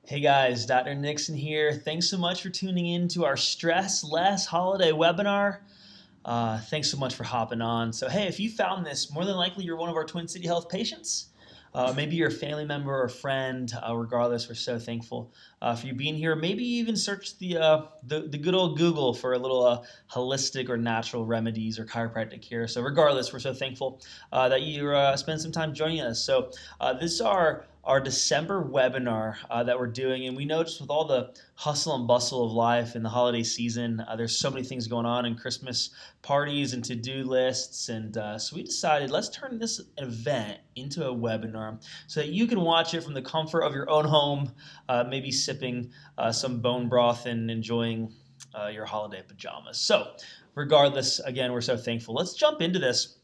Hey guys, Dr. Nixon here. Thanks so much for tuning in to our Stress Less Holiday webinar. Thanks so much for hopping on. So hey, if you found this, more than likely you're one of our Twin City Health patients. Maybe you're a family member or a friend. Regardless, we're so thankful for you being here. Maybe you even search the good old Google for a little holistic or natural remedies or chiropractic care. So regardless, we're so thankful that you spend some time joining us. So this is our December webinar that we're doing, and we know just with all the hustle and bustle of life in the holiday season, there's so many things going on, and Christmas parties and to-do lists, and so we decided let's turn this event into a webinar so that you can watch it from the comfort of your own home, maybe sipping some bone broth and enjoying your holiday pajamas. So regardless, again, we're so thankful. Let's jump into this.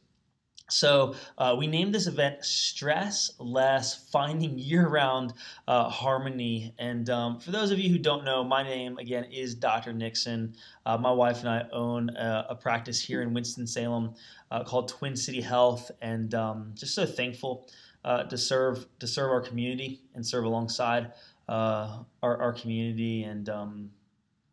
So we named this event Stress Less, Finding Year-Round Harmony. And for those of you who don't know, my name, again, is Dr. Nixon. My wife and I own a practice here in Winston-Salem called Twin City Health, and just so thankful to serve our community and serve alongside our community, and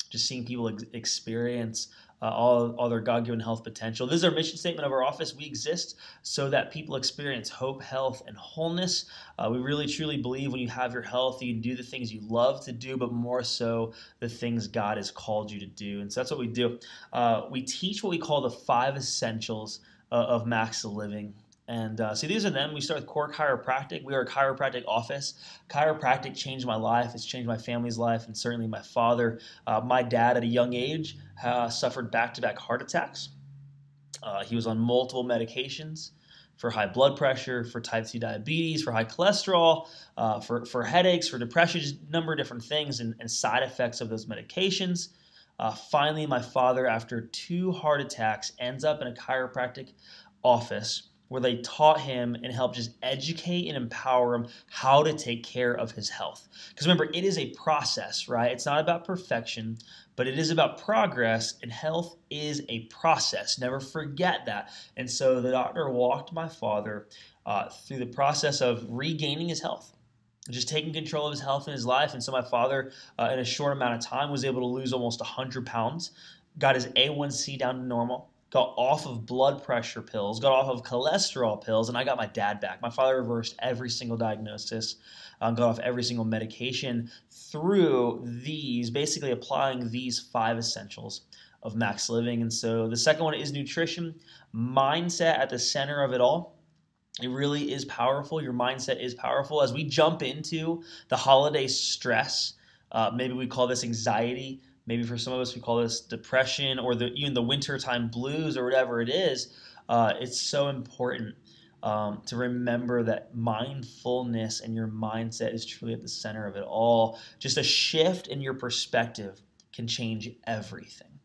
just seeing people experience all their God-given health potential. This is our mission statement of our office. We exist so that people experience hope, health, and wholeness. We really, truly believe when you have your health, you can do the things you love to do, but more so the things God has called you to do. And so that's what we do. We teach what we call the 5 essentials of max living. And so these are them. We start with core chiropractic. We are a chiropractic office. Chiropractic changed my life. It's changed my family's life, and certainly my father. My dad, at a young age, suffered back-to-back heart attacks. He was on multiple medications for high blood pressure, for type 2 diabetes, for high cholesterol, for headaches, for depression, just a number of different things and side effects of those medications. Finally, my father, after 2 heart attacks, ends up in a chiropractic office where they taught him and helped just educate and empower him how to take care of his health. Because remember, it is a process, right? It's not about perfection, but it is about progress, and health is a process. Never forget that. And so the doctor walked my father through the process of regaining his health, just taking control of his health and his life. And so my father, in a short amount of time, was able to lose almost 100 pounds, got his A1C down to normal, got off of blood pressure pills, got off of cholesterol pills, and I got my dad back. My father reversed every single diagnosis, got off every single medication through these, basically applying these 5 essentials of max living. And so the second one is nutrition, mindset at the center of it all. It really is powerful. Your mindset is powerful. As we jump into the holiday stress, maybe we call this anxiety, maybe for some of us we call this depression, or even the wintertime blues, or whatever it is. It's so important to remember that mindfulness and your mindset is truly at the center of it all. Just a shift in your perspective can change everything.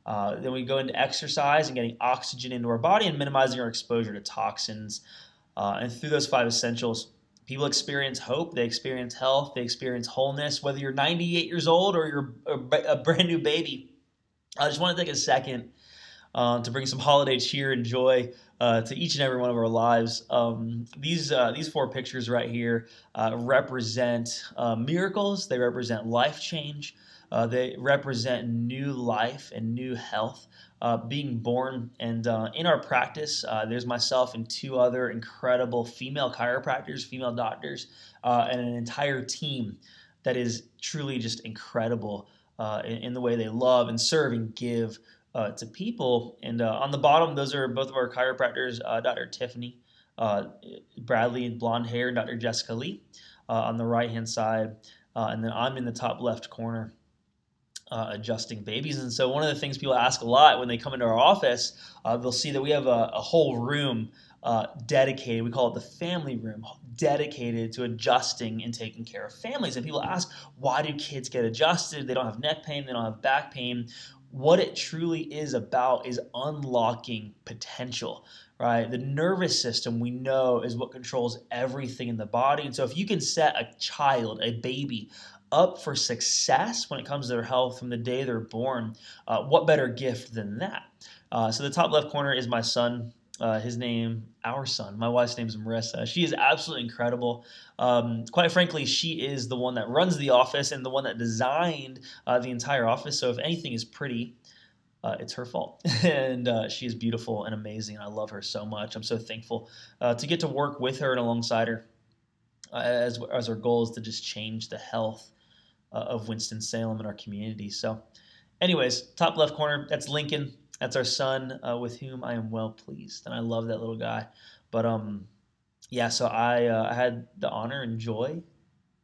Then we go into exercise and getting oxygen into our body and minimizing our exposure to toxins. And through those 5 essentials, people experience hope, they experience health, they experience wholeness, whether you're 98 years old or you're a brand new baby. I just want to take a second to bring some holiday cheer and joy to each and every one of our lives. These 4 pictures right here represent miracles. They represent life change. They represent new life and new health. Being born, and in our practice, there's myself and 2 other incredible female chiropractors, female doctors, and an entire team that is truly just incredible in the way they love and serve and give to people. And on the bottom, those are both of our chiropractors, Dr. Tiffany Bradley, blonde hair, and Dr. Jessica Lee on the right-hand side, and then I'm in the top left corner, adjusting babies. And so one of the things people ask a lot when they come into our office, they'll see that we have a whole room dedicated, we call it the family room, dedicated to adjusting and taking care of families. And people ask, why do kids get adjusted? They don't have neck pain, they don't have back pain. What it truly is about is unlocking potential, right? The nervous system, we know, is what controls everything in the body. And so if you can set a child, a baby, up for success when it comes to their health from the day they're born, what better gift than that? So the top left corner is my son, our son, my wife's name is Marissa. She is absolutely incredible. Quite frankly, she is the one that runs the office and the one that designed the entire office. So if anything is pretty, it's her fault. And she is beautiful and amazing. And I love her so much. I'm so thankful to get to work with her and alongside her as our goal is to just change the health of Winston-Salem and our community. So anyways, top left corner, that's Lincoln. That's our son with whom I am well pleased. And I love that little guy. But yeah, so I had the honor and joy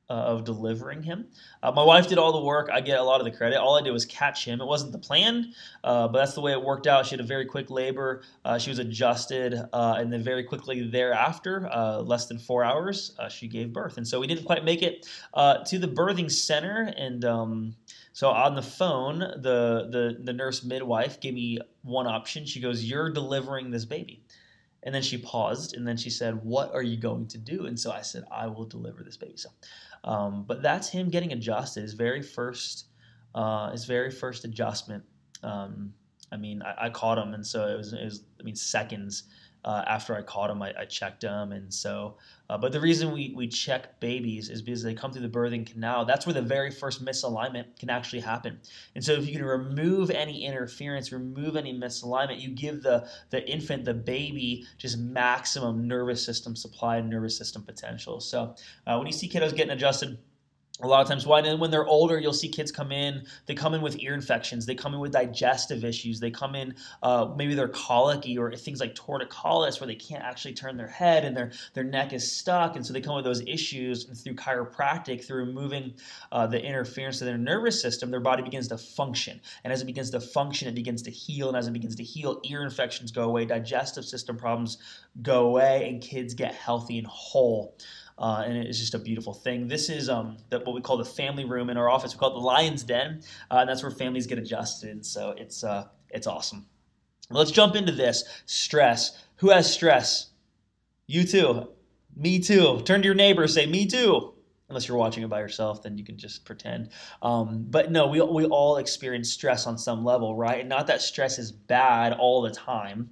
of delivering him. My wife did all the work. I get a lot of the credit. All I did was catch him. It wasn't the plan, but that's the way it worked out. She had a very quick labor. She was adjusted, and then very quickly thereafter, less than 4 hours, she gave birth. And so we didn't quite make it to the birthing center. And so on the phone, the nurse midwife gave me one option. She goes, "You're delivering this baby." And then she paused, and then she said, "What are you going to do?" And so I said, "I will deliver this baby." So, but that's him getting adjusted. His very first adjustment. I caught him, and so it was seconds after I caught him, I checked him, and so. But the reason we check babies is because they come through the birthing canal. That's where the very first misalignment can actually happen. And so if you can remove any interference, remove any misalignment, you give the infant, the baby, just maximum nervous system supply and nervous system potential. So when you see kiddos getting adjusted, a lot of times, when they're older, you'll see kids come in. They come in with ear infections. They come in with digestive issues. They come in, maybe they're colicky or things like torticollis, where they can't actually turn their head and their neck is stuck. And so they come with those issues. And through chiropractic, through removing the interference to their nervous system, their body begins to function. And as it begins to function, it begins to heal. And as it begins to heal, ear infections go away, digestive system problems go away, and kids get healthy and whole. And it's just a beautiful thing. This is what we call the family room in our office. We call it the Lion's Den, and that's where families get adjusted. So it's awesome. Let's jump into this. Stress. Who has stress? You too. Me too. Turn to your neighbor, say, "Me too." Unless you're watching it by yourself, then you can just pretend. But no, we all experience stress on some level, right? And not that stress is bad all the time.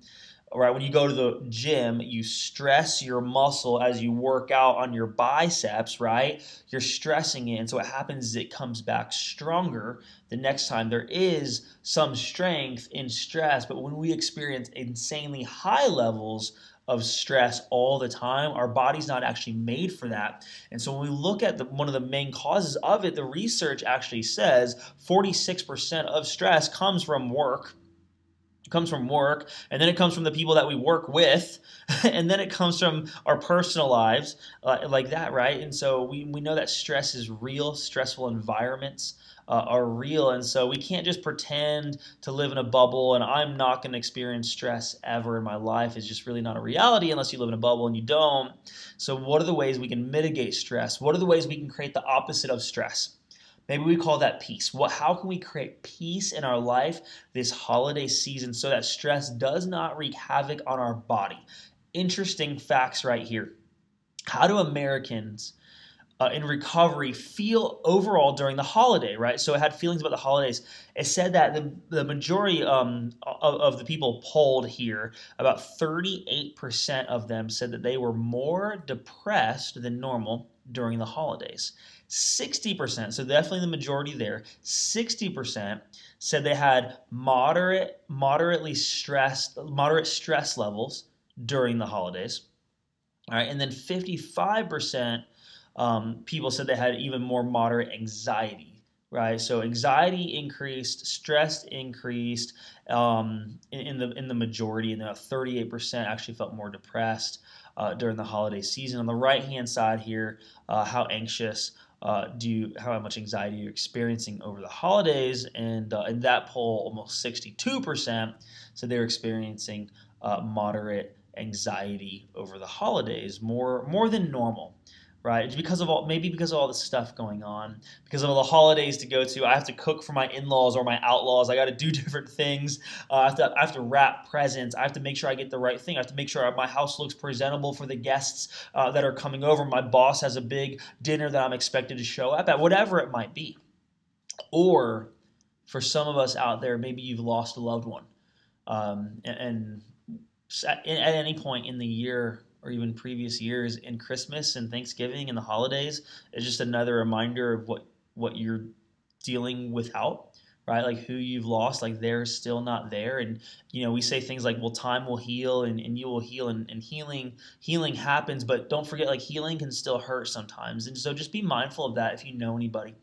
Right, when you go to the gym, you stress your muscle as you work out on your biceps, right? You're stressing it, and so what happens is it comes back stronger the next time. There is some strength in stress, but when we experience insanely high levels of stress all the time, our body's not actually made for that. And so when we look at one of the main causes of it, the research actually says 46% of stress comes from work. And then it comes from the people that we work with, and then it comes from our personal lives, like that, right? And so we know that stress is real. Stressful environments are real, and so we can't just pretend to live in a bubble and I'm not going to experience stress ever in my life. It's just really not a reality unless you live in a bubble, and you don't. So what are the ways we can mitigate stress? What are the ways we can create the opposite of stress? Maybe we call that peace. How can we create peace in our life this holiday season so that stress does not wreak havoc on our body? Interesting facts right here. How do Americans in recovery feel overall during the holiday, right? So it had feelings about the holidays. It said that the majority of the people polled here, about 38% of them said that they were more depressed than normal during the holidays. 60%, so definitely the majority there, 60% said they had moderate stress levels during the holidays. All right, and then 55% people said they had even more moderate anxiety, right? So anxiety increased, stress increased in the majority, and about 38% actually felt more depressed during the holiday season. On the right-hand side here, how anxious how much anxiety you're experiencing over the holidays, and in that poll, almost 62% said they were experiencing moderate anxiety over the holidays, more than normal. Right, it's because of all the stuff going on, because of all the holidays to go to. I have to cook for my in-laws or my outlaws. I got to do different things. I have to wrap presents. I have to make sure I get the right thing. I have to make sure my house looks presentable for the guests that are coming over. My boss has a big dinner that I'm expected to show up at, whatever it might be. Or for some of us out there, maybe you've lost a loved one, and at any point in the year or even previous years, in Christmas and Thanksgiving and the holidays, is just another reminder of what you're dealing without, right? Like who you've lost, like they're still not there. And, we say things like, well, time will heal and you will heal, and healing happens, but don't forget, like healing can still hurt sometimes. And so just be mindful of that if you know anybody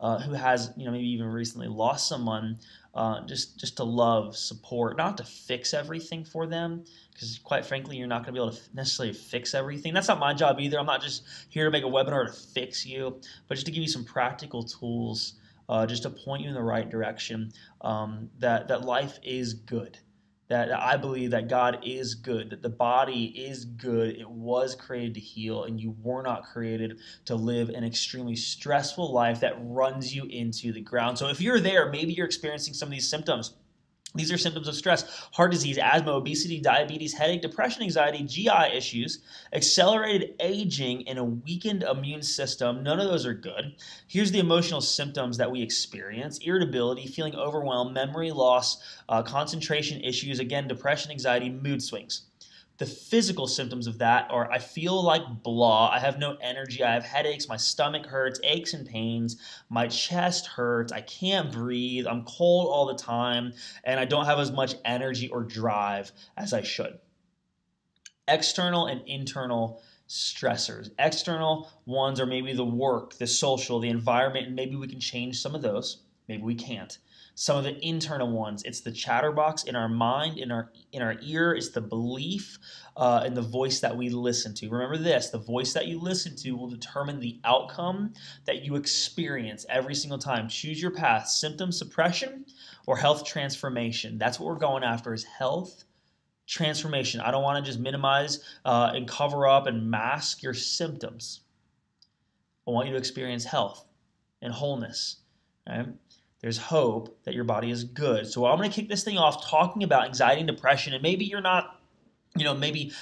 who has, maybe even recently lost someone, just to love, support, not to fix everything for them, because quite frankly, you're not going to be able to necessarily fix everything. That's not my job either. I'm not just here to make a webinar to fix you, but just to give you some practical tools, just to point you in the right direction, that life is good. That I believe that God is good, that the body is good. It was created to heal, and you were not created to live an extremely stressful life that runs you into the ground. So if you're there, maybe you're experiencing some of these symptoms. These are symptoms of stress: heart disease, asthma, obesity, diabetes, headache, depression, anxiety, GI issues, accelerated aging, and a weakened immune system. None of those are good. Here's the emotional symptoms that we experience: irritability, feeling overwhelmed, memory loss, concentration issues, again, depression, anxiety, mood swings. The physical symptoms of that are: I feel like blah, I have no energy, I have headaches, my stomach hurts, aches and pains, my chest hurts, I can't breathe, I'm cold all the time, and I don't have as much energy or drive as I should. External and internal stressors. External ones are maybe the work, the social, the environment, and maybe we can change some of those. Maybe we can't. Some of the internal ones, it's the chatterbox in our mind, in our ear, it's the belief and the voice that we listen to. Remember this: the voice that you listen to will determine the outcome that you experience every single time. Choose your path: symptom suppression or health transformation. That's what we're going after, is health transformation. I don't want to just minimize and cover up and mask your symptoms. I want you to experience health and wholeness. Right? There's hope that your body is good. So I'm going to kick this thing off talking about anxiety and depression. And maybe you're not, maybe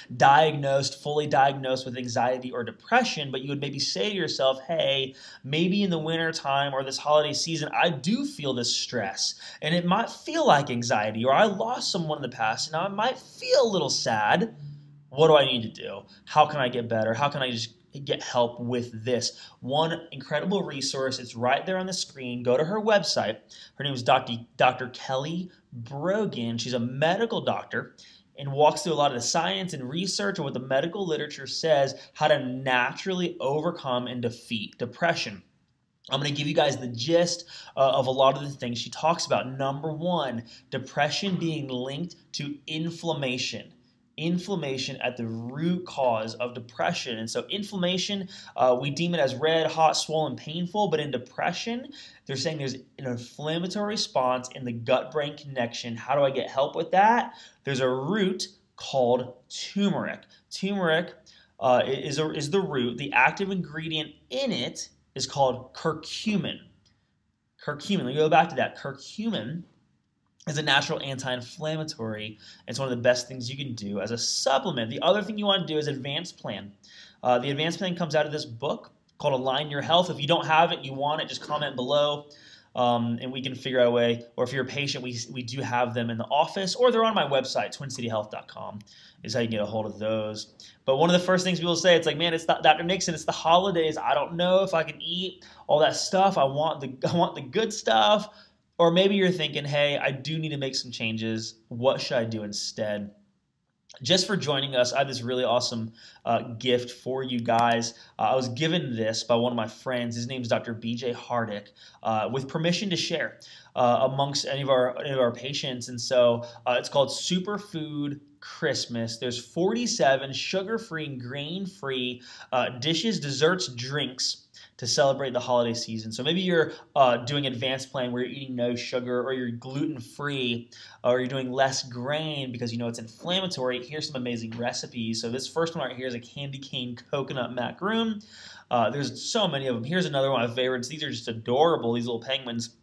fully diagnosed with anxiety or depression, but you would maybe say to yourself, hey, maybe in the winter time or this holiday season, I do feel this stress, and it might feel like anxiety, or I lost someone in the past, and I might feel a little sad. What do I need to do? How can I get better? How can I just get help with this? One incredible resource, it's right there on the screen. Go to her website. Her name is Dr. Kelly Brogan. She's a medical doctor and walks through a lot of the science and research and what the medical literature says, how to naturally overcome and defeat depression. I'm going to give you guys the gist of a lot of the things she talks about. Number one, depression being linked to inflammation. Inflammation at the root cause of depression. And so inflammation, we deem it as red, hot, swollen, painful, but in depression, they're saying there's an inflammatory response in the gut-brain connection. How do I get help with that? There's a root called turmeric. Turmeric is the root. The active ingredient in it is called curcumin. Curcumin, let me go back to that. Curcumin is a natural anti-inflammatory. It's one of the best things you can do as a supplement. The other thing you want to do is advanced plan. The advanced plan comes out of this book called Align Your Health. If you don't have it, you want it, just comment below, and we can figure out a way. Or if you're a patient, we do have them in the office, or they're on my website, twincityhealth.com is how you get a hold of those. But one of the first things people say, it's like, man, it's not Dr. Nixon, it's the holidays. I don't know if I can eat all that stuff. I want the good stuff. Or maybe you're thinking, hey, I do need to make some changes. What should I do instead? Just for joining us, I have this really awesome gift for you guys. I was given this by one of my friends. His name is Dr. BJ Hardick, with permission to share amongst any of our patients. And so it's called Superfood Christmas. There's 47 sugar-free and grain-free dishes, desserts, drinks to celebrate the holiday season. So maybe you're doing an advanced plan where you're eating no sugar, or you're gluten-free, or you're doing less grain because you know it's inflammatory. Here's some amazing recipes. So this first one right here is a candy cane coconut macaroon. There's so many of them. Here's another one of my favorites. These are just adorable, these little penguins.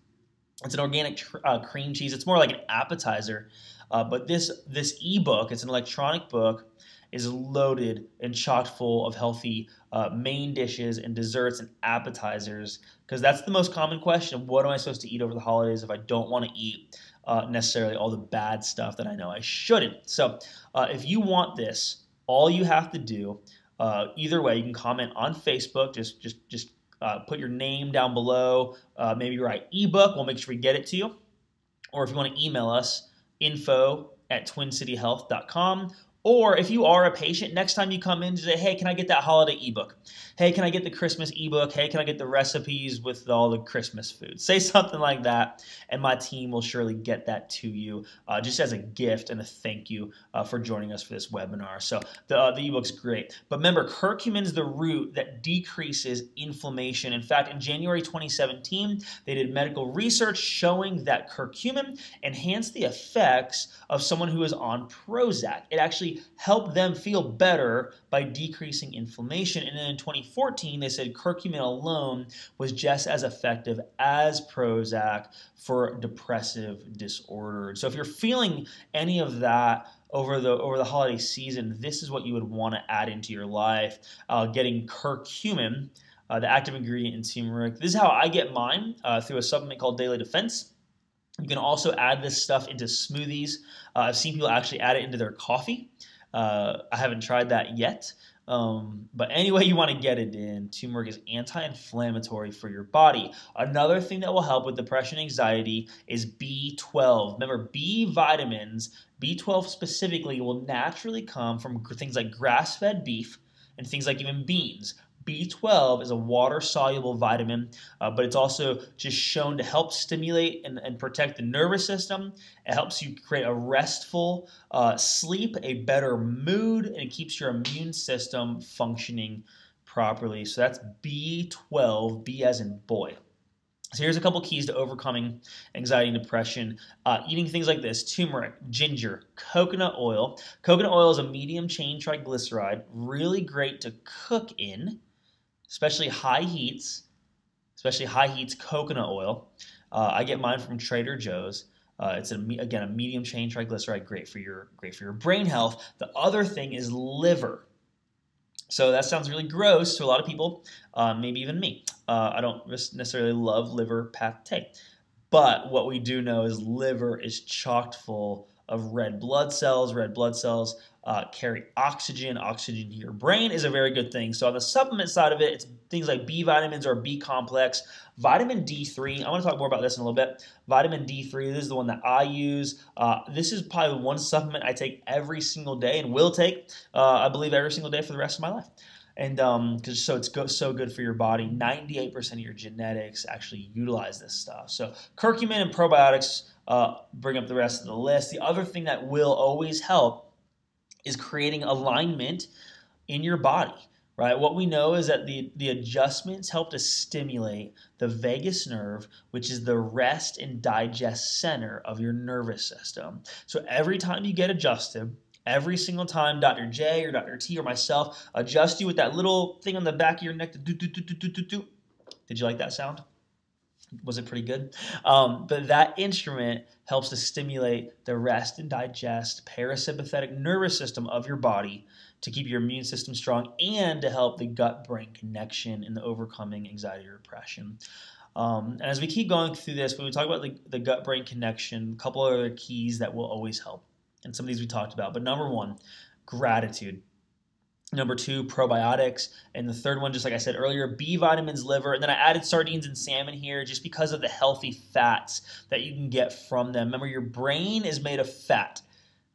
It's an organic cream cheese. It's more like an appetizer. But this ebook, it's an electronic book, is loaded and chock full of healthy main dishes and desserts and appetizers, because that's the most common question. What am I supposed to eat over the holidays if I don't want to eat necessarily all the bad stuff that I know I shouldn't. So if you want this, all you have to do, either way, you can comment on Facebook. Just put your name down below. Maybe write ebook. We'll make sure we get it to you. Or if you want to email us, info@twincityhealth.com. Or if you are a patient, next time you come in, say, hey, can I get that holiday ebook? Hey, can I get the Christmas ebook? Hey, can I get the recipes with all the Christmas food? Say something like that, and my team will surely get that to you just as a gift and a thank you for joining us for this webinar. So the ebook's great. But remember, curcumin is the root that decreases inflammation. In fact, in January 2017, they did medical research showing that curcumin enhanced the effects of someone who is on Prozac. It actually helped them feel better by decreasing inflammation. And then in 2014, they said curcumin alone was just as effective as Prozac for depressive disorder. So if you're feeling any of that over the holiday season, this is what you would want to add into your life. Getting curcumin, the active ingredient in turmeric. This is how I get mine, through a supplement called Daily Defense. You can also add this stuff into smoothies. I've seen people actually add it into their coffee. I haven't tried that yet. But anyway you want to get it in, turmeric is anti-inflammatory for your body. Another thing that will help with depression and anxiety is B12. Remember, B vitamins, B12 specifically, will naturally come from things like grass-fed beef and things like even beans. B12 is a water-soluble vitamin, but it's also just shown to help stimulate and protect the nervous system. It helps you create a restful sleep, a better mood, and it keeps your immune system functioning properly. So that's B12, B as in boy. So here's a couple keys to overcoming anxiety and depression. Eating things like this: turmeric, ginger, coconut oil. Coconut oil is a medium-chain triglyceride, really great to cook in, especially high heats coconut oil. I get mine from Trader Joe's. It's again a medium-chain triglyceride, great for your brain health. The other thing is liver. So that sounds really gross to a lot of people, maybe even me. I don't necessarily love liver pate. But what we do know is liver is chock full of red blood cells. Red blood cells carry oxygen. Oxygen to your brain is a very good thing. So on the supplement side of it, it's things like B vitamins or B complex. Vitamin D3, I want to talk more about this in a little bit. Vitamin D3, this is the one that I use. This is probably one supplement I take every single day and will take, I believe, every single day for the rest of my life. And it's so good for your body. 98% of your genetics actually utilize this stuff. So curcumin and probiotics bring up the rest of the list. The other thing that will always help is creating alignment in your body, right? What we know is that the adjustments help to stimulate the vagus nerve, which is the rest and digest center of your nervous system. So every time you get adjusted, every single time Dr. J or Dr. T or myself adjust you with that little thing on the back of your neck, did you like that sound? Was it pretty good? But that instrument helps to stimulate the rest and digest parasympathetic nervous system of your body to keep your immune system strong and to help the gut-brain connection in the overcoming anxiety or depression. And as we keep going through this, when we talk about the gut-brain connection, a couple other keys that will always help. And some of these we talked about. But number one, gratitude. Number two, probiotics. And the third one, just like I said earlier, B vitamins, liver. And then I added sardines and salmon here just because of the healthy fats that you can get from them. Remember, your brain is made of fat.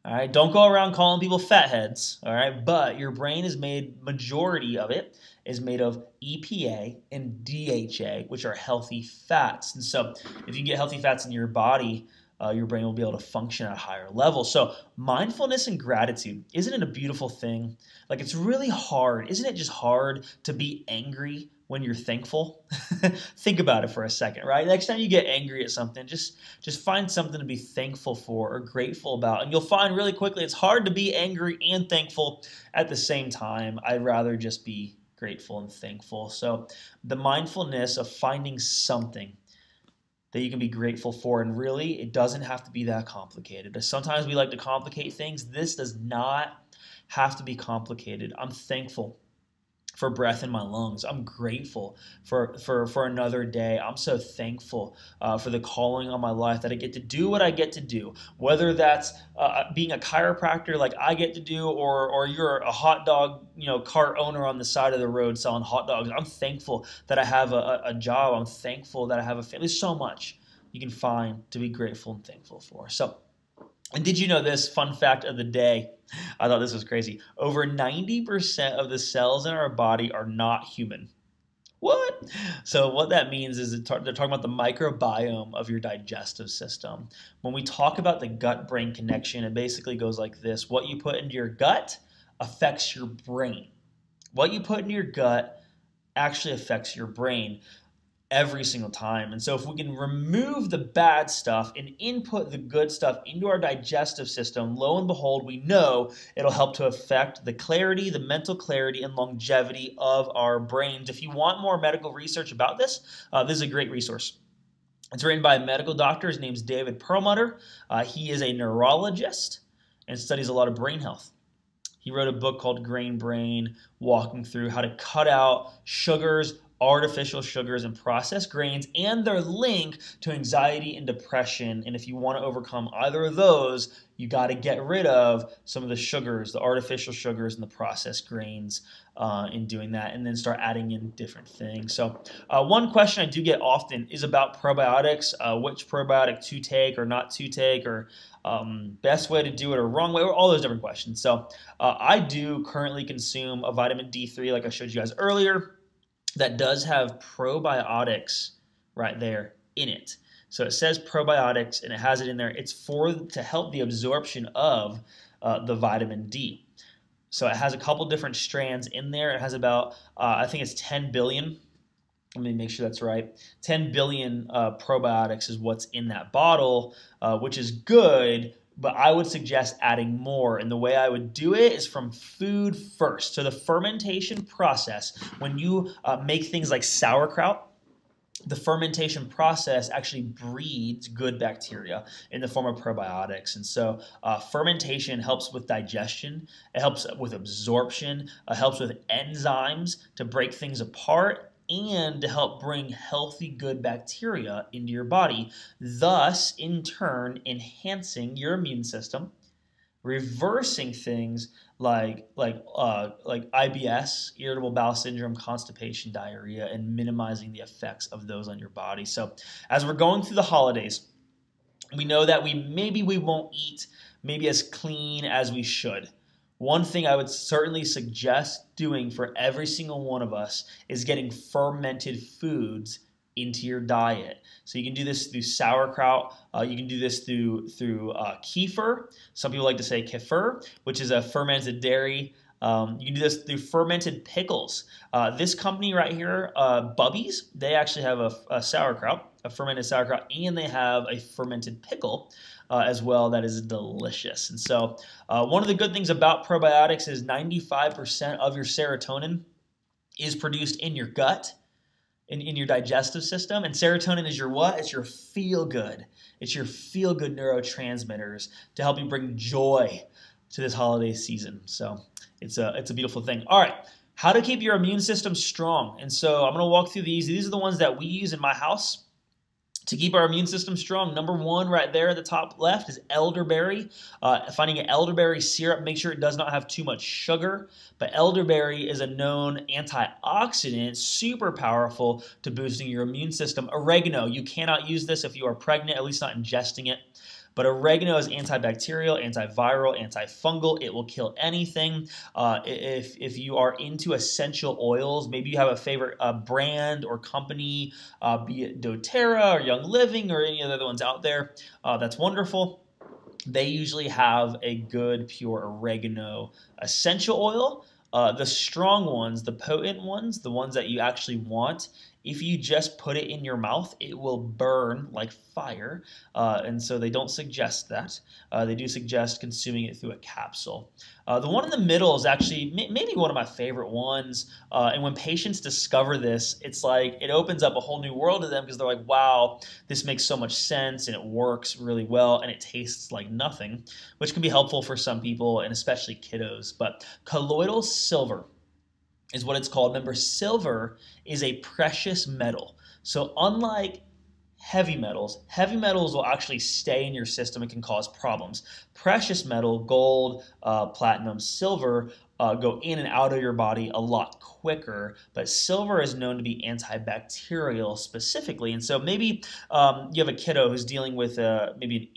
All right, don't go around calling people fatheads. All right, but your brain is made, majority of it is made of EPA and DHA, which are healthy fats. And so if you get healthy fats in your body, your brain will be able to function at a higher level. So mindfulness and gratitude, isn't it a beautiful thing? Like, it's really hard. Isn't it just hard to be angry when you're thankful? Think about it for a second, right? Next time you get angry at something, just find something to be thankful for or grateful about. And you'll find really quickly it's hard to be angry and thankful at the same time. I'd rather just be grateful and thankful. So the mindfulness of finding something that you can be grateful for, and really, it doesn't have to be that complicated. Sometimes we like to complicate things. This does not have to be complicated. I'm thankful for breath in my lungs. I'm grateful for another day. I'm so thankful for the calling on my life that I get to do what I get to do, whether that's being a chiropractor like I get to do, or you're a hot dog cart owner on the side of the road selling hot dogs. I'm thankful that I have a job. I'm thankful that I have a family. There's so much you can find to be grateful and thankful for. So, and did you know this fun fact of the day? I thought this was crazy. Over 90% of the cells in our body are not human. What? So what that means is they're talking about the microbiome of your digestive system. When we talk about the gut-brain connection, it basically goes like this. What you put into your gut affects your brain. What you put into your gut actually affects your brain every single time. And so if we can remove the bad stuff and input the good stuff into our digestive system, lo and behold, we know it'll help to affect the clarity, the mental clarity, and longevity of our brains. If you want more medical research about this, this is a great resource. It's written by a medical doctor. His name's David Perlmutter. He is a neurologist and studies a lot of brain health. He wrote a book called Grain Brain, walking through how to cut out sugars, artificial sugars, and processed grains, and their link to anxiety and depression. And if you want to overcome either of those, you got to get rid of some of the sugars, the artificial sugars and the processed grains in doing that, and then start adding in different things. So one question I do get often is about probiotics, which probiotic to take or not to take, or best way to do it or wrong way, or all those different questions. So I do currently consume a vitamin D3 like I showed you guys earlier that does have probiotics right there in it. So it says probiotics and it has it in there. It's to help the absorption of the vitamin D. So it has a couple different strands in there. It has about, I think it's 10 billion. Let me make sure that's right. 10 billion probiotics is what's in that bottle, which is good, but I would suggest adding more. And the way I would do it is from food first. So the fermentation process, when you make things like sauerkraut, the fermentation process actually breeds good bacteria in the form of probiotics. And so fermentation helps with digestion, it helps with absorption, it helps with enzymes to break things apart, and to help bring healthy, good bacteria into your body, thus, in turn, enhancing your immune system, reversing things like IBS, irritable bowel syndrome, constipation, diarrhea, and minimizing the effects of those on your body. So as we're going through the holidays, we know that we won't eat maybe as clean as we should. One thing I would certainly suggest doing for every single one of us is getting fermented foods into your diet. So you can do this through sauerkraut. You can do this through kefir. Some people like to say kefir, which is a fermented dairy. You can do this through fermented pickles. This company right here, Bubby's, they actually have a sauerkraut, a fermented sauerkraut, and they have a fermented pickle as well that is delicious. And so one of the good things about probiotics is 95% of your serotonin is produced in your gut, in your digestive system. And serotonin is your what? It's your feel-good. It's your feel-good neurotransmitters to help you bring joy to this holiday season. So it's a beautiful thing. All right, how to keep your immune system strong. And so I'm going to walk through these. These are the ones that we use in my house to keep our immune system strong. Number one right there at the top left is elderberry. Finding an elderberry syrup, make sure it does not have too much sugar. But elderberry is a known antioxidant, super powerful to boosting your immune system. Oregano, you cannot use this if you are pregnant, at least not ingesting it. But oregano is antibacterial, antiviral, antifungal. It will kill anything. If you are into essential oils, maybe you have a favorite brand or company, be it doTERRA or Young Living or any of the other ones out there, that's wonderful. They usually have a good pure oregano essential oil. The strong ones, the potent ones, the ones that you actually want, if you just put it in your mouth, it will burn like fire, and so they don't suggest that. They do suggest consuming it through a capsule. The one in the middle is actually maybe one of my favorite ones, and when patients discover this, it's like it opens up a whole new world to them because they're like, wow, this makes so much sense, and it works really well, and it tastes like nothing, which can be helpful for some people, and especially kiddos. But colloidal silver is what it's called. Remember, silver is a precious metal. So unlike heavy metals will actually stay in your system and can cause problems. Precious metal, gold, platinum, silver, go in and out of your body a lot quicker, but silver is known to be antibacterial specifically. And so maybe you have a kiddo who's dealing with maybe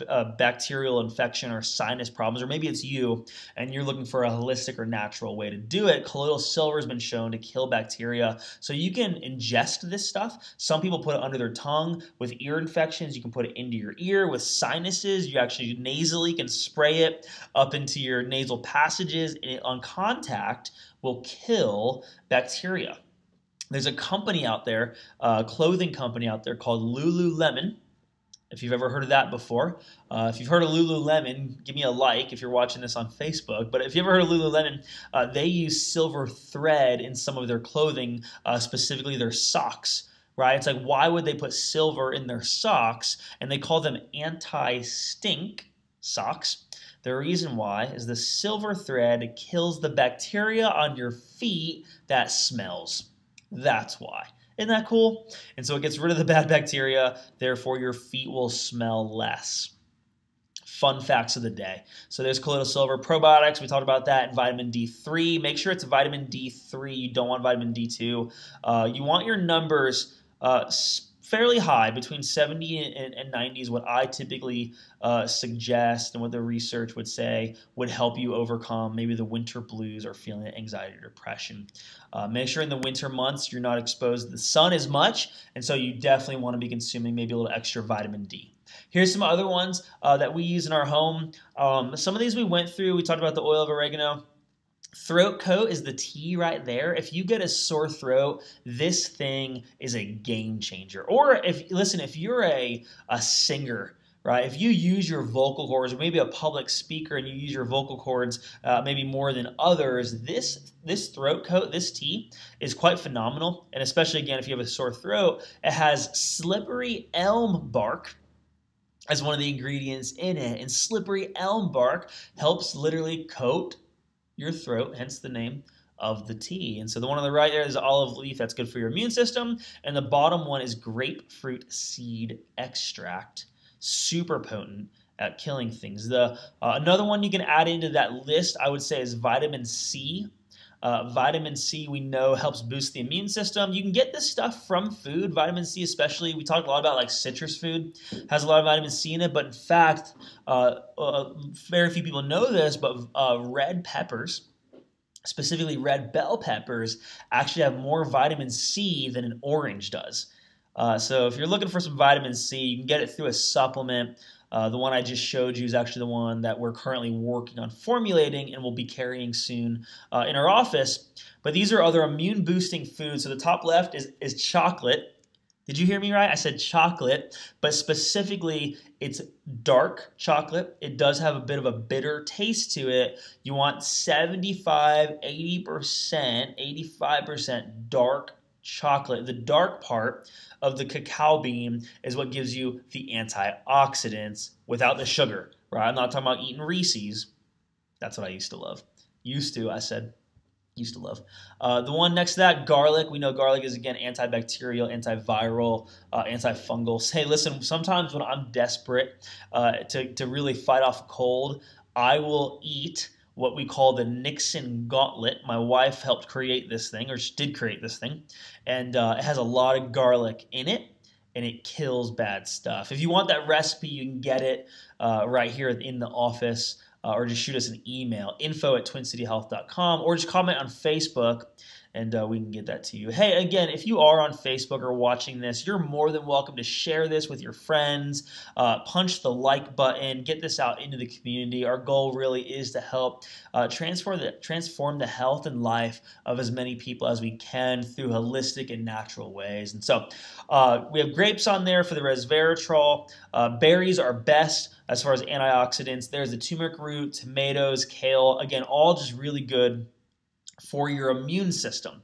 a bacterial infection or sinus problems, or maybe it's you and you're looking for a holistic or natural way to do it. Colloidal silver has been shown to kill bacteria. So you can ingest this stuff. Some people put it under their tongue. With ear infections, you can put it into your ear. With sinuses, you actually nasally can spray it up into your nasal passages, and on contact will kill bacteria. There's a company out there, a clothing company out there called Lululemon. If you've ever heard of that before. If you've heard of Lululemon, give me a like if you're watching this on Facebook. But if you ever heard of Lululemon, they use silver thread in some of their clothing, specifically their socks. Right? It's like, why would they put silver in their socks? And they call them anti-stink socks. The reason why is the silver thread kills the bacteria on your feet that smells. That's why. Isn't that cool? And so it gets rid of the bad bacteria, therefore your feet will smell less. Fun facts of the day. So there's colloidal silver. Probiotics, we talked about that, and vitamin D3. Make sure it's vitamin D3. You don't want vitamin D2. You want your numbers fairly high, between 70 and 90 is what I typically suggest, and what the research would say would help you overcome maybe the winter blues or feeling anxiety or depression. Make sure in the winter months you're not exposed to the sun as much, and so you definitely want to be consuming maybe a little extra vitamin D. Here's some other ones that we use in our home. Some of these we went through. We talked about the oil of oregano. Throat coat is the tea right there. If you get a sore throat, this thing is a game changer. Or if you're a singer, right? If you use your vocal cords, or maybe a public speaker and you use your vocal cords maybe more than others, this throat coat, this tea, is quite phenomenal. And especially, again, if you have a sore throat, it has slippery elm bark as one of the ingredients in it. And slippery elm bark helps literally coat your throat, hence the name of the tea. And so the one on the right there is olive leaf. That's good for your immune system. And the bottom one is grapefruit seed extract. Super potent at killing things. Another one you can add into that list, I would say, is vitamin C. Vitamin C, we know, helps boost the immune system. You can get this stuff from food. Vitamin C especially, we talked a lot about like citrus food, has a lot of vitamin C in it. But in fact, very few people know this, but red peppers, specifically red bell peppers, actually have more vitamin C than an orange does. So if you're looking for some vitamin C, you can get it through a supplement. The one I just showed you is actually the one that we're currently working on formulating and will be carrying soon in our office. But these are other immune-boosting foods. So the top left is chocolate. Did you hear me right? I said chocolate, but specifically it's dark chocolate. It does have a bit of a bitter taste to it. You want 75, 80%, 85% dark chocolate. The dark part of the cacao bean is what gives you the antioxidants without the sugar, right? I'm not talking about eating Reese's. That's what I used to love. Used to love. The one next to that, garlic. We know garlic is, again, antibacterial, antiviral, antifungal. Hey, listen, sometimes when I'm desperate to really fight off a cold, I will eat what we call the Nixon gauntlet. My wife helped create this thing, or she did create this thing, and it has a lot of garlic in it, and it kills bad stuff. If you want that recipe, you can get it right here in the office, or just shoot us an email, info@twincityhealth.com, or just comment on Facebook, and we can get that to you. Hey, again, if you are on Facebook or watching this, you're more than welcome to share this with your friends, punch the like button, get this out into the community. Our goal really is to help transform the health and life of as many people as we can through holistic and natural ways. And so we have grapes on there for the resveratrol. Berries are best as far as antioxidants. There's the turmeric root, tomatoes, kale. Again, all just really good for your immune system.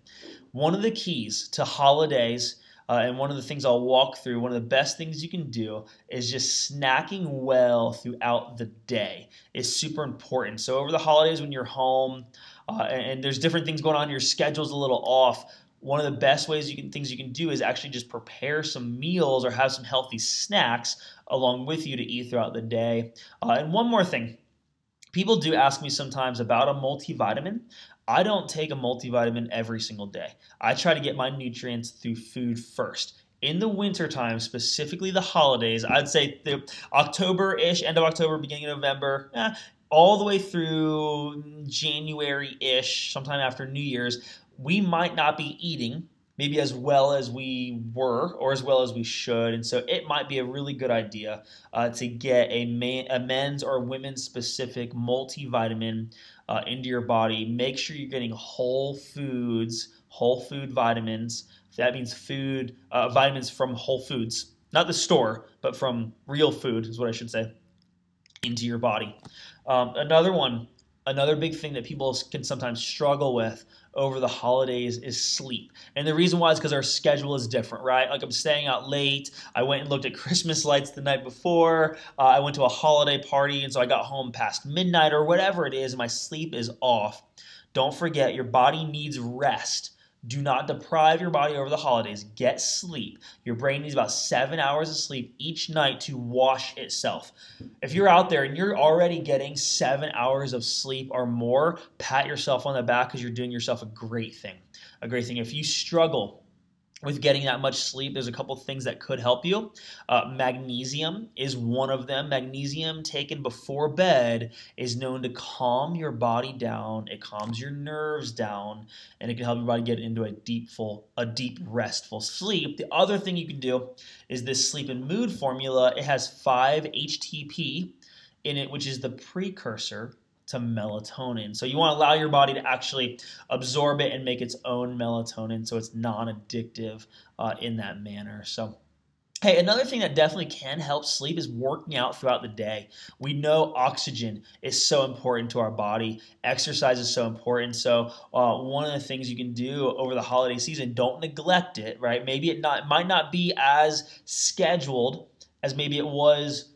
One of the keys to holidays And one of the things I'll walk through, one of the best things you can do is just snacking well throughout the day is super important. So over the holidays when you're home and there's different things going on, your schedule's a little off, one of the best things you can do is actually just prepare some meals or have some healthy snacks along with you to eat throughout the day. And one more thing. People do ask me sometimes about a multivitamin. I don't take a multivitamin every single day. I try to get my nutrients through food first. In the wintertime, specifically the holidays, I'd say the October-ish, end of October, beginning of November, all the way through January-ish, sometime after New Year's, we might not be eating maybe as well as we were or as well as we should. And so it might be a really good idea to get a men's or women's specific multivitamin into your body. Make sure you're getting whole food vitamins. That means vitamins from Whole Foods, not the store, but from real food is what I should say, into your body. Another big thing that people can sometimes struggle with over the holidays is sleep. And the reason why is because our schedule is different, right? Like I'm staying out late. I went and looked at Christmas lights the night before. I went to a holiday party, and so I got home past midnight or whatever it is, and my sleep is off. Don't forget, your body needs rest. Do not deprive your body over the holidays. Get sleep. Your brain needs about 7 hours of sleep each night to wash itself. If you're out there and you're already getting 7 hours of sleep or more, pat yourself on the back because you're doing yourself a great thing. A great thing. If you struggle with getting that much sleep, there's a couple things that could help you. Magnesium is one of them. Magnesium taken before bed is known to calm your body down. It calms your nerves down, and it can help your body get into a deep, restful sleep. The other thing you can do is this sleep and mood formula. It has 5-HTP in it, which is the precursor to melatonin. So you want to allow your body to actually absorb it and make its own melatonin so it's non-addictive in that manner. So hey, another thing that definitely can help sleep is working out throughout the day. We know oxygen is so important to our body. Exercise is so important. So one of the things you can do over the holiday season, don't neglect it, right? Maybe it might not be as scheduled as maybe it was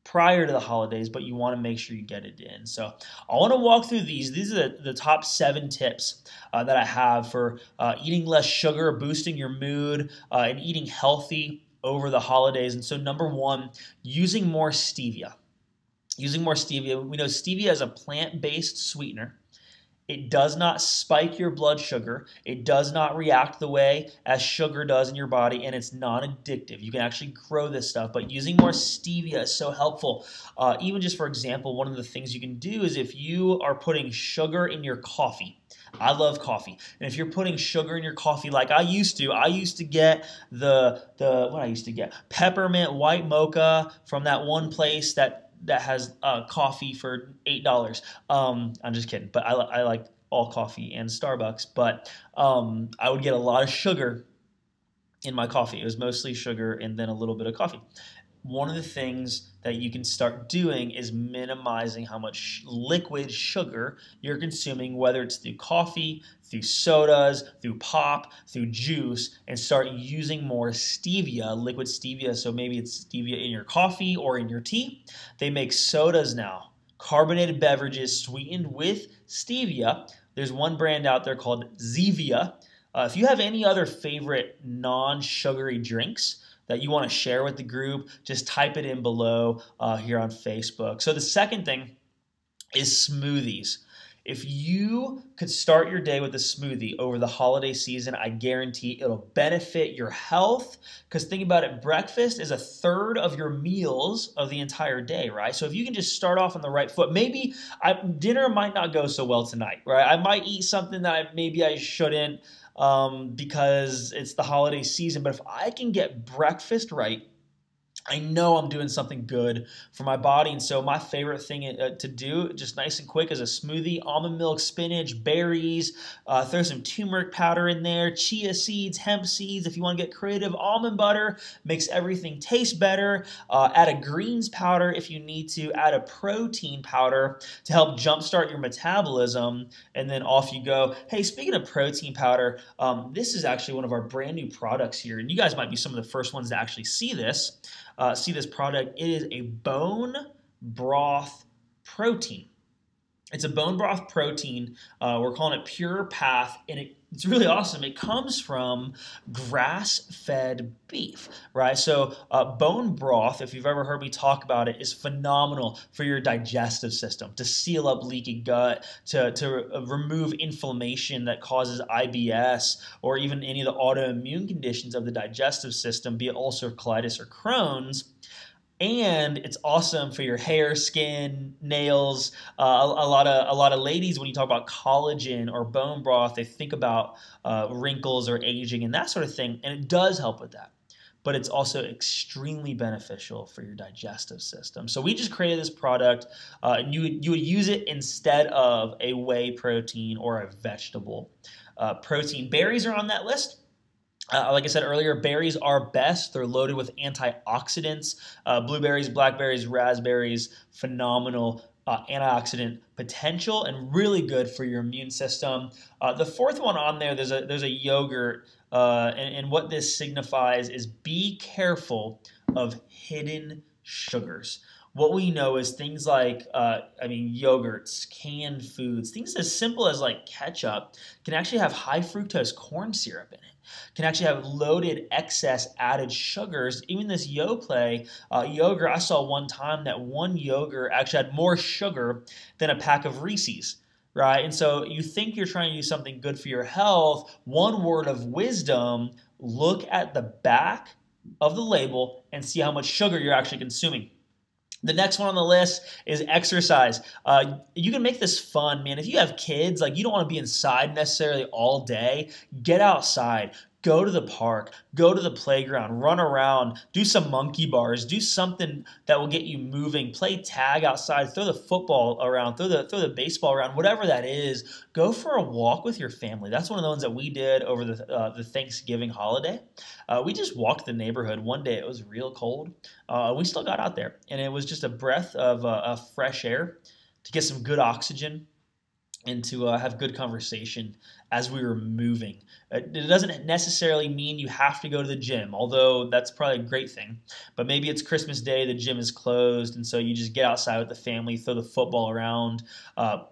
prior to the holidays, but you want to make sure you get it in. So I want to walk through these. These are the top 7 tips that I have for eating less sugar, boosting your mood, and eating healthy over the holidays. And so number 1, using more stevia. Using more stevia. We know stevia is a plant-based sweetener. It does not spike your blood sugar. It does not react the way as sugar does in your body, and it's non-addictive. You can actually grow this stuff, but using more stevia is so helpful. Even just for example, one of the things you can do is if you are putting sugar in your coffee. I love coffee, and if you're putting sugar in your coffee like I used to get peppermint white mocha from that one place that has coffee for $8. I'm just kidding, but I like all coffee and Starbucks. But I would get a lot of sugar in my coffee. It was mostly sugar and then a little bit of coffee. One of the things that you can start doing is minimizing how much liquid sugar you're consuming, whether it's through coffee, through sodas, through pop, through juice, and start using more stevia, liquid stevia. So maybe it's stevia in your coffee or in your tea. They make sodas now, carbonated beverages sweetened with stevia. There's one brand out there called Zevia. If you have any other favorite non-sugary drinks that you want to share with the group, just type it in below here on Facebook. So the second thing is smoothies. If you could start your day with a smoothie over the holiday season, I guarantee it'll benefit your health. Because think about it, breakfast is 1/3 of your meals of the entire day, right? So if you can just start off on the right foot, maybe dinner might not go so well tonight, right? I might eat something that maybe I shouldn't because it's the holiday season. But if I can get breakfast right, I know I'm doing something good for my body. And so my favorite thing to do, just nice and quick, is a smoothie: almond milk, spinach, berries, throw some turmeric powder in there, chia seeds, hemp seeds. If you want to get creative, almond butter makes everything taste better. Add a greens powder if you need to. Add a protein powder to help jumpstart your metabolism. And then off you go. Hey, speaking of protein powder, this is actually one of our brand new products here. And you guys might be some of the first ones to actually see this. See this product. It is a bone broth protein. It's a bone broth protein. We're calling it Pure Path, and it's really awesome. It comes from grass-fed beef, right? So bone broth, if you've ever heard me talk about it, is phenomenal for your digestive system, to seal up leaky gut, to remove inflammation that causes IBS or even any of the autoimmune conditions of the digestive system, be it ulcerative colitis or Crohn's. And it's awesome for your hair, skin, nails. A lot of ladies, when you talk about collagen or bone broth, they think about wrinkles or aging and that sort of thing, and it does help with that. But it's also extremely beneficial for your digestive system. So we just created this product. You would use it instead of a whey protein or a vegetable protein. Berries are on that list. Like I said earlier, berries are best. They're loaded with antioxidants. Blueberries, blackberries, raspberries, phenomenal antioxidant potential and really good for your immune system. The fourth one on there, there's a yogurt, and what this signifies is be careful of hidden sugars. What we know is things like, yogurts, canned foods, things as simple as like ketchup can actually have high fructose corn syrup in it, can actually have loaded excess added sugars. Even this Yoplait yogurt, I saw one time that one yogurt actually had more sugar than a pack of Reese's. Right? And so you think you're trying to do something good for your health. One word of wisdom: look at the back of the label and see how much sugar you're actually consuming. The next one on the list is exercise. You can make this fun, man. If you have kids, like, you don't want to be inside necessarily all day, get outside. Go to the park, go to the playground, run around, do some monkey bars, do something that will get you moving, play tag outside, throw the football around, throw the baseball around, whatever that is. Go for a walk with your family. That's one of the ones that we did over the Thanksgiving holiday. We just walked the neighborhood. One day it was real cold. We still got out there, and it was just a breath of fresh air to get some good oxygen and to have good conversation as we were moving. It doesn't necessarily mean you have to go to the gym, although that's probably a great thing. But maybe it's Christmas Day, the gym is closed, and so you just get outside with the family, throw the football around,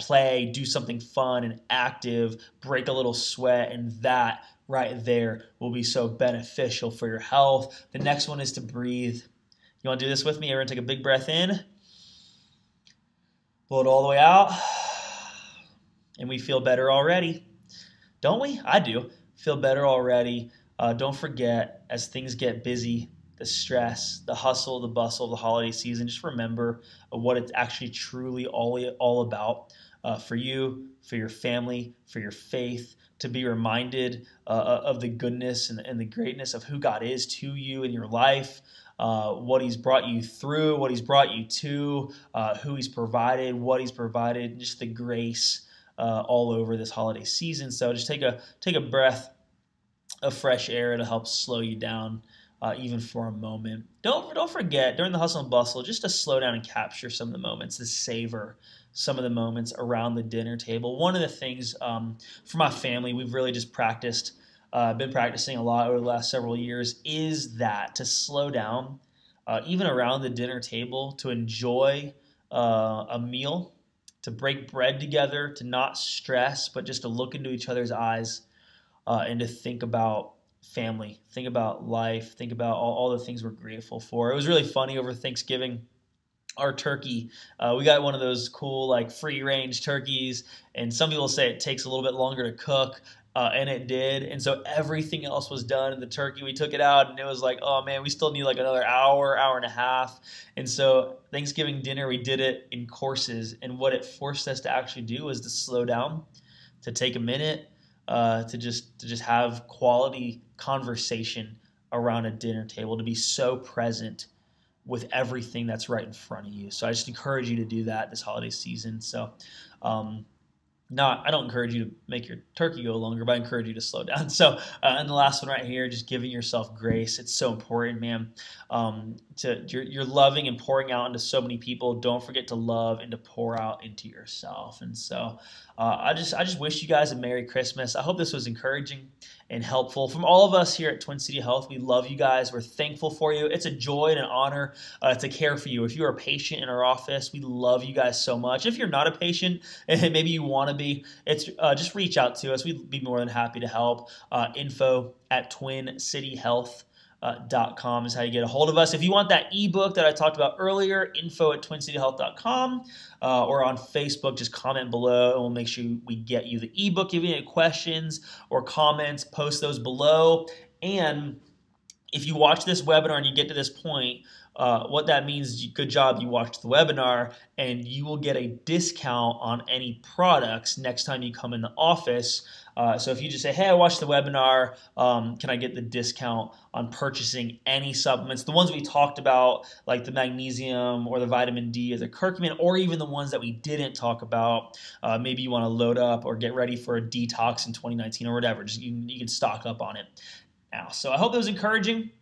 play, do something fun and active, break a little sweat, and that right there will be so beneficial for your health. The next one is to breathe. You want to do this with me? Everyone take a big breath in. Blow it all the way out. And we feel better already. Don't we? I do. Feel better already. Don't forget, as things get busy, the stress, the hustle, the bustle of the holiday season, just remember what it's actually truly all about for you, for your family, for your faith, to be reminded of the goodness and the greatness of who God is to you in your life, what He's brought you through, what He's brought you to, who He's provided, what He's provided, just the grace all over this holiday season. So just take a breath of fresh air to help slow you down, even for a moment. Don't forget, during the hustle and bustle, just to slow down and capture some of the moments, to savor some of the moments around the dinner table. One of the things for my family, we've really just been practicing a lot over the last several years, is that to slow down, even around the dinner table, to enjoy a meal, to break bread together, to not stress, but just to look into each other's eyes and to think about family, think about life, think about all the things we're grateful for. It was really funny over Thanksgiving. Our turkey, we got one of those cool, like, free-range turkeys, and some people say it takes a little bit longer to cook, and it did. And so everything else was done in the turkey. We took it out, and it was like, oh man, we still need like another hour and a half. And so Thanksgiving dinner, we did it in courses, and what it forced us to actually do was to slow down, to take a minute, to just have quality conversation around a dinner table, to be so present with everything that's right in front of you. So I just encourage you to do that this holiday season. So I don't encourage you to make your turkey go longer, but I encourage you to slow down. So, and the last one right here, just giving yourself grace. It's so important, man. You're loving and pouring out into so many people. Don't forget to love and to pour out into yourself. And so, I just wish you guys a Merry Christmas. I hope this was encouraging and helpful. From all of us here at Twin City Health, we love you guys. We're thankful for you. It's a joy and an honor to care for you. If you're a patient in our office, we love you guys so much. If you're not a patient and maybe you want to be, it's just reach out to us. We'd be more than happy to help. info@twincityhealth.com is how you get a hold of us. If you want that ebook that I talked about earlier, info@twincityhealth.com, or on Facebook, just comment below and we'll make sure we get you the ebook. If you have any questions or comments, post those below. And if you watch this webinar and you get to this point, what that means is good job, you watched the webinar, and you will get a discount on any products next time you come in the office. So if you just say, hey, I watched the webinar, can I get the discount on purchasing any supplements? The ones we talked about, like the magnesium or the vitamin D or the curcumin, or even the ones that we didn't talk about. Maybe you want to load up or get ready for a detox in 2019 or whatever. Just you can stock up on it now. So I hope that was encouraging.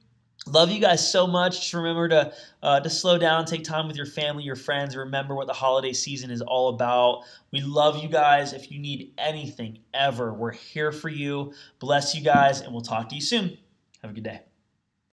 Love you guys so much. Just remember to slow down, take time with your family, your friends. Remember what the holiday season is all about. We love you guys. If you need anything ever, we're here for you. Bless you guys, and we'll talk to you soon. Have a good day.